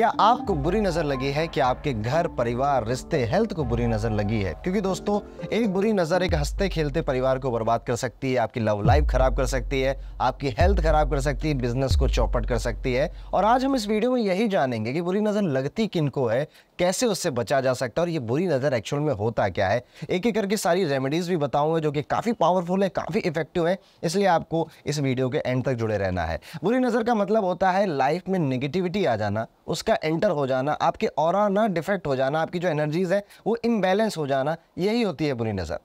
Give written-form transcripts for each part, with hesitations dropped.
क्या आपको बुरी नजर लगी है कि आपके घर, परिवार, रिश्ते, हेल्थ को बुरी नजर लगी है? क्योंकि दोस्तों, एक बुरी नजर एक हंसते खेलते परिवार को बर्बाद कर सकती है, आपकी लव लाइफ खराब कर सकती है, आपकी हेल्थ खराब कर सकती है, बिजनेस को चौपट कर सकती है। और आज हम इस वीडियो में यही जानेंगे कि बुरी नजर लगती किनको है, कैसे उससे बचा जा सकता है और ये बुरी नजर एक्चुअल में होता क्या है। एक एक करके सारी रेमेडीज भी बताऊंगा जो कि काफी पावरफुल है, काफी इफेक्टिव है, इसलिए आपको इस वीडियो के एंड तक जुड़े रहना है। बुरी नजर का मतलब होता है लाइफ में नेगेटिविटी आ जाना, उसका एंटर हो जाना, आपके ऑरा ना डिफेक्ट हो जाना, आपकी जो एनर्जीज है वो इम्बैलेंस हो जाना, यही होती है बुरी नजर।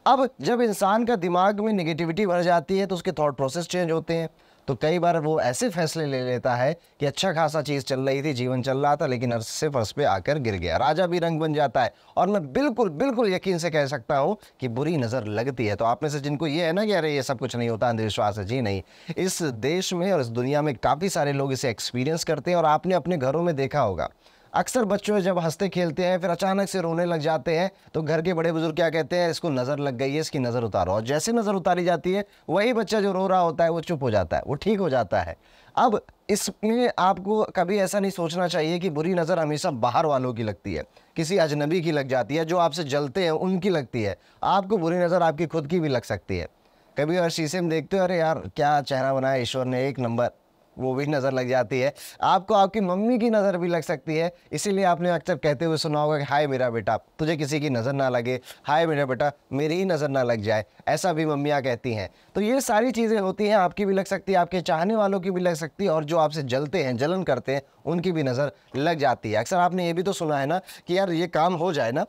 अब जब इंसान का दिमाग में नेगेटिविटी भर जाती है तो उसके थॉट प्रोसेस चेंज होते हैं, तो कई बार वो ऐसे फैसले ले लेता है कि अच्छा खासा चीज़ चल रही थी, जीवन चल रहा था, लेकिन अर्श से फर्श पे आकर गिर गया, राजा भी रंग बन जाता है। और मैं बिल्कुल बिल्कुल यकीन से कह सकता हूँ कि बुरी नज़र लगती है। तो आप में से जिनको ये है ना कि अरे ये सब कुछ नहीं होता, अंधविश्वास है, जी नहीं, इस देश में और इस दुनिया में काफ़ी सारे लोग इसे एक्सपीरियंस करते हैं और आपने अपने घरों में देखा होगा। अक्सर बच्चों जब हंसते खेलते हैं फिर अचानक से रोने लग जाते हैं तो घर के बड़े बुजुर्ग क्या कहते हैं, इसको नज़र लग गई है, इसकी नज़र उतारो। और जैसे नज़र उतारी जाती है वही बच्चा जो रो रहा होता है वो चुप हो जाता है, वो ठीक हो जाता है। अब इसमें आपको कभी ऐसा नहीं सोचना चाहिए कि बुरी नज़र हमेशा बाहर वालों की लगती है, किसी अजनबी की लग जाती है, जो आपसे जलते हैं उनकी लगती है। आपको बुरी नज़र आपकी खुद की भी लग सकती है। कभी अगर शीशे में देखते हो अरे यार क्या चेहरा बनाया ईश्वर ने, एक नंबर, वो भी नज़र लग जाती है। आपको आपकी मम्मी की नज़र भी लग सकती है, इसीलिए आपने अक्सर कहते हुए सुना होगा कि हाय मेरा बेटा तुझे किसी की नज़र ना लगे, हाय मेरा बेटा मेरी ही नज़र ना लग जाए, ऐसा भी मम्मियाँ कहती हैं। तो ये सारी चीज़ें होती हैं, आपकी भी लग सकती है, आपके चाहने वालों की भी लग सकती है, और जो आपसे जलते हैं, जलन करते हैं, उनकी भी नज़र लग जाती है। अक्सर आपने ये भी तो सुना है ना कि यार ये काम हो जाए ना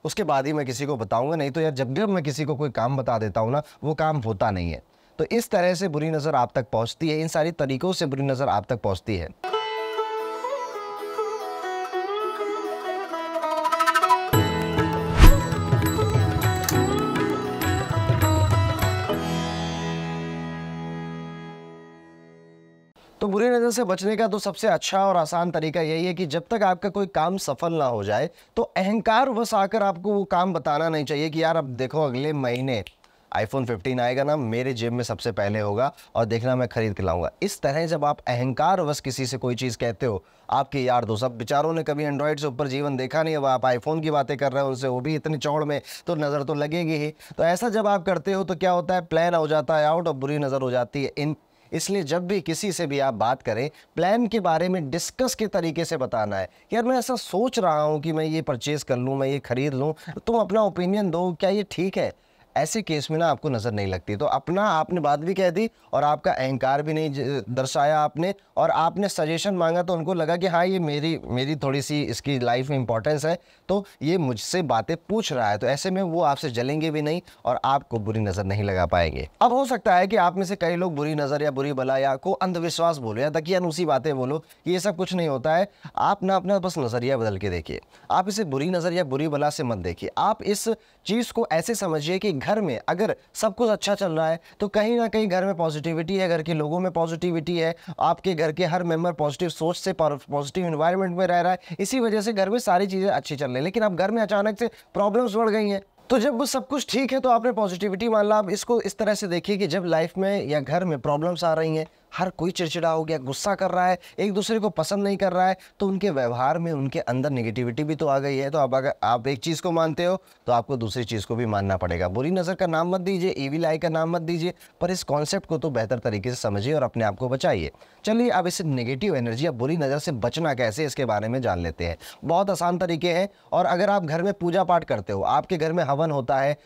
उसके बाद ही मैं किसी को बताऊँगा, नहीं तो यार जब मैं किसी को कोई काम बता देता हूँ ना वो काम होता नहीं है। तो इस तरह से बुरी नज़र आप तक पहुंचती है, इन सारी तरीकों से बुरी नज़र आप तक पहुंचती है। तो बुरी नज़र से बचने का तो सबसे अच्छा और आसान तरीका यही है कि जब तक आपका कोई काम सफल ना हो जाए तो अहंकार वश आकर आपको वो काम बताना नहीं चाहिए कि यार अब देखो अगले महीने iPhone 15 आएगा ना, मेरे जेब में सबसे पहले होगा और देखना मैं खरीद के लाऊंगा। इस तरह जब आप अहंकार वश किसी से कोई चीज़ कहते हो, आपके यार दोस्त, सब बेचारों ने कभी एंड्रॉइड से ऊपर जीवन देखा नहीं, अब आप आईफोन की बातें कर रहे हो उनसे, वो भी इतनी चौड़ में, तो नज़र तो लगेगी ही। तो ऐसा जब आप करते हो तो क्या होता है, प्लान हो जाता है आउट और बुरी नज़र हो जाती है इन। इसलिए जब भी किसी से भी आप बात करें, प्लान के बारे में डिस्कस के तरीके से बताना है। यार मैं ऐसा सोच रहा हूँ कि मैं ये परचेज कर लूँ, मैं ये खरीद लूँ, तुम अपना ओपिनियन दो, क्या ये ठीक है? ऐसे केस में ना आपको नज़र नहीं लगती। तो अपना आपने बात भी कह दी और आपका अहंकार भी नहीं दर्शाया आपने, और आपने सजेशन मांगा तो उनको लगा कि हाँ ये मेरी थोड़ी सी इसकी लाइफ में इंपॉर्टेंस है, तो ये मुझसे बातें पूछ रहा है। तो ऐसे में वो आपसे जलेंगे भी नहीं और आपको बुरी नज़र नहीं लगा पाएंगे। अब हो सकता है कि आप में से कई लोग बुरी नज़र या बुरी बला या को अंधविश्वास बोलो या दकियानूसी बातें बोलो कि ये सब कुछ नहीं होता है। आप ना अपना बस नज़रिया बदल के देखिए। आप इसे बुरी नज़र या बुरी बला से मत देखिए। आप इस चीज़ को ऐसे समझिए कि घर में अगर सब कुछ अच्छा चल रहा है तो कहीं ना कहीं घर में पॉजिटिविटी है, घर के लोगों में पॉजिटिविटी है, आपके घर के हर मेंबर पॉजिटिव सोच से पॉजिटिव एनवायरनमेंट में रह रहा है, इसी वजह से घर में सारी चीज़ें अच्छी चल रही है। लेकिन अब घर में अचानक से प्रॉब्लम्स बढ़ गई हैं, तो जब वो सब कुछ ठीक है तो आपने पॉजिटिविटी मान ला। आप इसको इस तरह से देखिए कि जब लाइफ में या घर में प्रॉब्लम्स आ रही हैं, हर कोई चिड़चिड़ा हो गया, गुस्सा कर रहा है, एक दूसरे को पसंद नहीं कर रहा है, तो उनके व्यवहार में उनके अंदर नेगेटिविटी भी तो आ गई है। तो अब अगर आप एक चीज़ को मानते हो तो आपको दूसरी चीज़ को भी मानना पड़ेगा। बुरी नज़र का नाम मत दीजिए, ईविल आई का नाम मत दीजिए, पर इस कॉन्सेप्ट को तो बेहतर तरीके से समझिए और अपने आप को बचाइए। चलिए अब इस नेगेटिव एनर्जी या बुरी नज़र से बचना कैसे, इसके बारे में जान लेते हैं। बहुत आसान तरीके हैं। और अगर आप घर में पूजा पाठ करते हो, आपके घर में हवन होता है,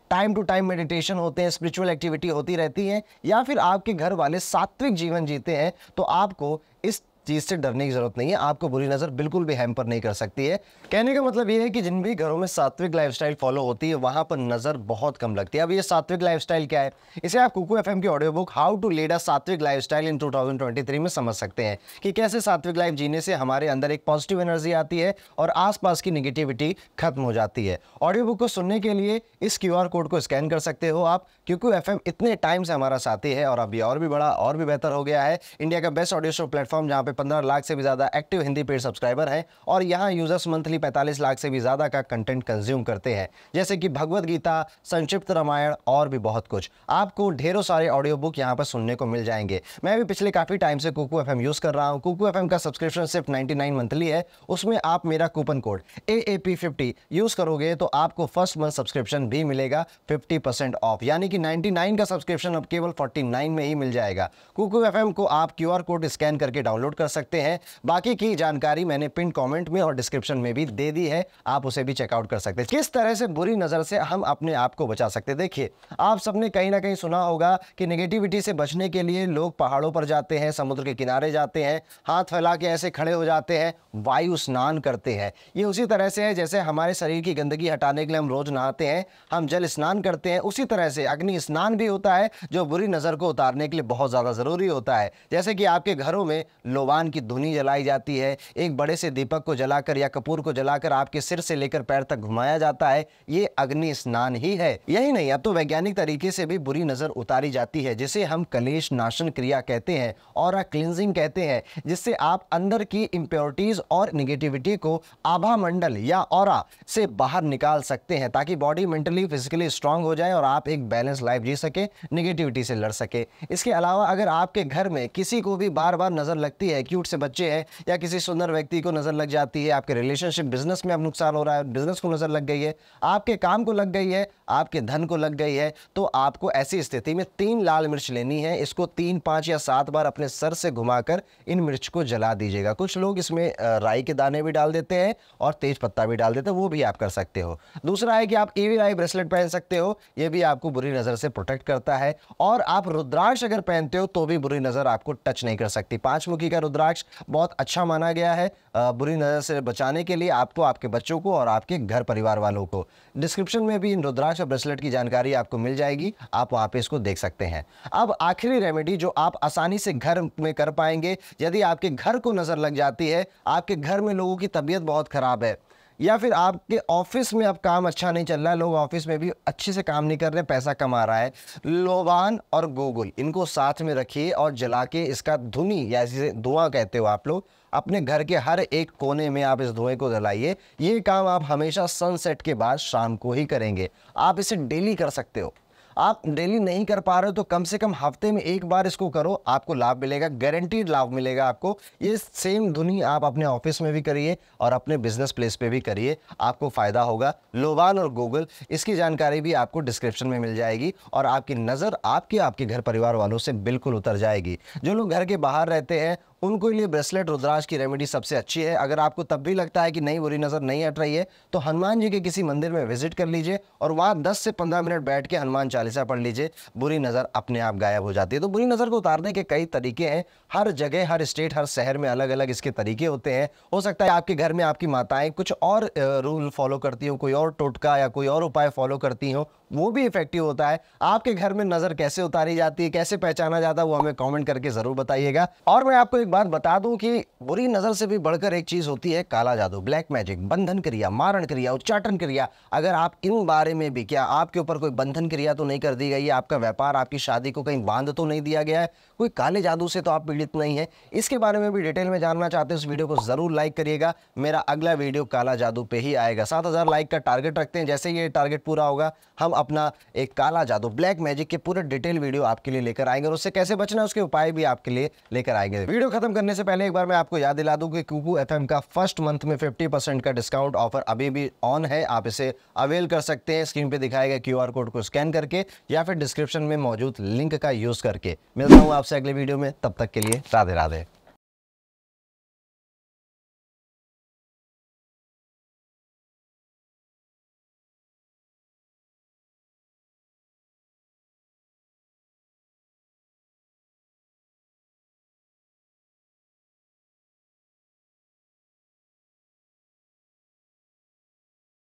टाइम टू टाइम मेडिटेशन होते हैं, स्पिरिचुअल एक्टिविटी होती रहती है, या फिर आपके घर वाले सात्विक जीवन जीते हैं, तो आपको इस चीज़ से डरने की जरूरत नहीं है। आपको बुरी नज़र बिल्कुल भी हैम्पर नहीं कर सकती है। कहने का मतलब ये है कि जिन भी घरों में सात्विक लाइफस्टाइल फॉलो होती है वहाँ पर नज़र बहुत कम लगती है। अब ये सात्विक लाइफस्टाइल क्या है, इसे आप कुकू एफएम की audio book how to lead a sattvic lifestyle इन 2023 में समझ सकते हैं कि कैसे सात्विक लाइफ जीने से हमारे अंदर एक पॉजिटिव एनर्जी आती है और आसपास की निगेटिविटी खत्म हो जाती है। ऑडियो बुक को सुनने के लिए इस QR कोड को स्कैन कर सकते हो आप। क्योंकि FM इतने टाइम से हमारा साथी है और अभी और भी बड़ा और भी बेहतर हो गया है। इंडिया का बेस्ट ऑडियो शो प्लेटफॉर्म जहाँ पे 15 लाख से भी ज़्यादा एक्टिव हिंदी पेड सब्सक्राइबर हैं और यहाँ यूजर्स मंथली 45 लाख से भी ज़्यादा का कंटेंट कंज्यूम करते हैं, जैसे कि भगवत गीता, संक्षिप्त रामायण और भी बहुत कुछ। आपको ढेरों सारे ऑडियो बुक यहाँ पर सुनने को मिल जाएंगे। मैं भी पिछले काफ़ी टाइम से कुकू एफएम यूज़ कर रहा हूँ। कुकू एफएम का सब्सक्रिप्शन सिर्फ 99 मंथली है। उसमें आप मेरा कूपन कोड AAP50 यूज़ करोगे तो आपको फर्स्ट मंथ सब्सक्रिप्शन भी मिलेगा 50% ऑफ, यानी कि 99 का सब्सक्रिप्शन अब केवल 49 में ही मिल जाएगा। कुकू एफएम को आप QR कोड स्कैन करके डाउनलोड कर सकते हैं। बाकी की जानकारी मैंने पिन कमेंट में और डिस्क्रिप्शन में भी दे दी है, आप उसे भी चेकआउट कर सकते हैं। किस तरह से बुरी नज़र से हम अपने आप को बचा सकते हैं। देखिए, आप सबने कहीं ना कहीं सुना होगा कि नेगेटिविटी से बचने के लिए लोग पहाड़ों पर जाते हैं, समुद्र के किनारे जाते हैं, हाथ फैला के ऐसे खड़े हो जाते हैं, वायु स्नान करते हैं। ये उसी तरह से है जैसे हमारे शरीर की गंदगी हटाने के लिए हम रोज नहाते हैं, हम जल स्नान करते हैं, उसी तरह से अग्नि स्नान भी होता है जो बुरी नज़र को उतारने के लिए बहुत ज़्यादा ज़रूरी होता है। जैसे कि आपके घरों में लोबान की धुनी जलाई जाती है, एक बड़े से दीपक को जलाकर या कपूर को जलाकर आपके सिर से लेकर पैर तक घुमाया जाता है, ये अग्नि स्नान ही है। यही नहीं, अब तो वैज्ञानिक तरीके से भी बुरी नज़र उतारी जाती है, जिसे हम कलेश नाशन क्रिया कहते हैं, ऑरा क्लींजिंग कहते हैं, जिससे आप अंदर की इंप्योरिटीज और निगेटिविटी को आभा मंडल या ऑरा से बाहर निकाल सकते हैं, ताकि बॉडी मेंटली फिजिकली स्ट्रांग हो जाए और आप एक बैलेंस लाइफ जी सके, निगेटिविटी से लड़ सके। इसके अलावा अगर आपके घर में किसी को भी बार बार नजर लगती है, क्यूट से बच्चे हैं या किसी सुंदर व्यक्ति को नजर लग जाती है, आपके रिलेशनशिप बिजनेस में अब नुकसान हो रहा है, बिजनेस को नजर लग गई है, आपके काम को लग गई है, आपके धन को लग गई है, तो आपको ऐसी स्थिति में 3 लाल मिर्च लेनी है। इसको 3, 5 या 7 बार अपने सर से घुमाकर इन मिर्च को जला दीजिएगा। कुछ लोग इसमें राई के दाने भी डाल देते हैं और तेज पत्ता भी डाल देते हैं, वो भी आप कर सकते हो। दूसरा है कि आप ईविल आई ब्रेसलेट पहन सकते हो, ये भी आपको बुरी नज़र से प्रोटेक्ट करता है। और आप रुद्राक्ष अगर पहनते हो तो भी बुरी नज़र आपको टच नहीं कर सकती। 5 मुखी का रुद्राक्ष बहुत अच्छा माना गया है बुरी नज़र से बचाने के लिए, आपको, आपके बच्चों को और आपके घर परिवार वालों को। डिस्क्रिप्शन में भी इन रुद्राक्ष और ब्रेसलेट की जानकारी आपको मिल जाएगी, आप वहाँ पे इसको देख सकते हैं। अब आखिरी रेमेडी जो आप आसानी से घर में कर पाएंगे, यदि आपके घर को नज़र लग जाती है, आपके घर में लोगों की तबीयत बहुत ख़राब है, या फिर आपके ऑफिस में अब काम अच्छा नहीं चल रहा है, लोग ऑफिस में भी अच्छे से काम नहीं कर रहे, पैसा कमा रहा है, लोबान और गोगुल इनको साथ में रखिए और जला के इसका धुनी या इसे धुआं कहते हो आप लोग, अपने घर के हर एक कोने में आप इस धुएं को जलाइए। ये काम आप हमेशा सनसेट के बाद शाम को ही करेंगे। आप इसे डेली कर सकते हो। आप डेली नहीं कर पा रहे हो तो कम से कम हफ्ते में एक बार इसको करो, आपको लाभ मिलेगा, गारंटीड लाभ मिलेगा आपको। ये सेम धुनी आप अपने ऑफिस में भी करिए और अपने बिजनेस प्लेस पे भी करिए, आपको फ़ायदा होगा। लोबान और गूगल, इसकी जानकारी भी आपको डिस्क्रिप्शन में मिल जाएगी और आपकी नज़र आपके घर परिवार वालों से बिल्कुल उतर जाएगी। जो लोग घर के बाहर रहते हैं उनको लिए ब्रेसलेट रुद्राक्ष की रेमेडी सबसे अच्छी है। अगर आपको तब भी लगता है कि नहीं बुरी नज़र नहीं हट रही है तो हनुमान जी के किसी मंदिर में विजिट कर लीजिए और वहाँ 10 से 15 मिनट बैठ के हनुमान चालीसा पढ़ लीजिए, बुरी नज़र अपने आप गायब हो जाती है। तो बुरी नज़र को उतारने के कई तरीके हैं, हर जगह, हर स्टेट, हर शहर में अलग अलग इसके तरीके होते हैं। हो सकता है आपके घर में आपकी माताएं कुछ और रूल फॉलो करती हो, कोई और टोटका या कोई और उपाय फॉलो करती हो, वो भी इफेक्टिव होता है। आपके घर में नज़र कैसे उतारी जाती है, कैसे पहचाना जाता है, वो हमें कमेंट करके ज़रूर बताइएगा। और मैं आपको एक बात बता दूं कि बुरी नज़र से भी बढ़कर एक चीज़ होती है काला जादू, ब्लैक मैजिक, बंधन क्रिया, मारण क्रिया, उच्चाटन क्रिया। अगर आप इन बारे में भी, क्या आपके ऊपर कोई बंधन क्रिया तो नहीं कर दी गई है, आपका व्यापार, आपकी शादी को कहीं बांध तो नहीं दिया गया है, कोई काले जादू से तो आप पीड़ित नहीं है, इसके बारे में भी डिटेल में जानना चाहते हो, इस वीडियो को ज़रूर लाइक करिएगा। मेरा अगला वीडियो काला जादू पे ही आएगा। 7000 लाइक का टारगेट रखते हैं। जैसे ये टारगेट पूरा होगा हम अपना एक काला जादू, ब्लैक मैजिक के पूरे डिटेल वीडियो आपके लिए लेकर आएंगे और उससे कैसे बचना है उसके उपाय भी आपके लिए लेकर आएंगे। वीडियो खत्म करने से पहले एक बार मैं आपको याद दिला दूं कि कुकू एफएम का फर्स्ट मंथ में 50% का डिस्काउंट ऑफर अभी भी ऑन है। आप इसे अवेल कर सकते हैं स्क्रीन पे दिखाए गए QR कोड को स्कैन करके या फिर डिस्क्रिप्शन में मौजूद लिंक का यूज करके। मिलता हूं आपसे अगले वीडियो में, तब तक के लिए राधे राधे।